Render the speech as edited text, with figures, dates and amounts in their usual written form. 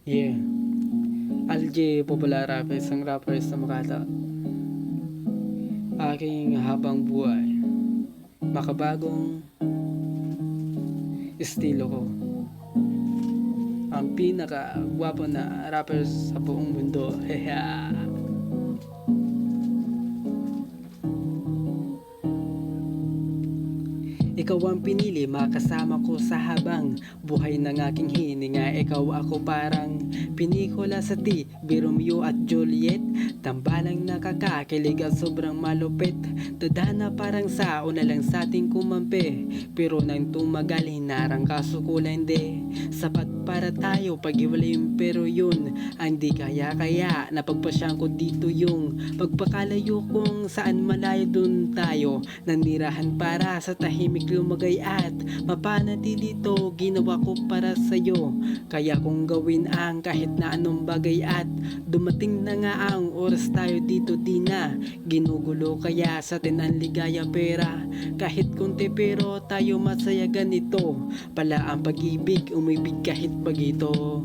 Yeah, LJ Popular Rapper, isang rapper sa Makata. Aking habang buhay, makabagong estilo ko. Ang pinaka gwapo na rapper sa buong mundo. Heha. Ikaw ang pinili, makasama ko sa habang buhay ng aking hininga. Ikaw ako parang pinikula sa Romeo at Juliet. Tambalang nakakakilig at sobrang malupit. Tadhana parang sa una lang sa ating kumampi. Pero nang tumagal, hinarang kaso kulang di. Sapat para tayo pag-iwalayin, pero yun ang di kaya napagpasyan ko dito yung pagpakalayo kung saan malayo dun tayo nanirahan para sa tahimik lumagay at mapanatili to. Ginawa ko para sa'yo, kaya kong gawin ang kahit na anong bagay. At dumating na nga ang oras, tayo dito di na ginugulo, kaya sa atin ang ligaya pera kahit konti, pero tayo masaya. Ganito pala ang pag-ibig, umibig kahit bagito.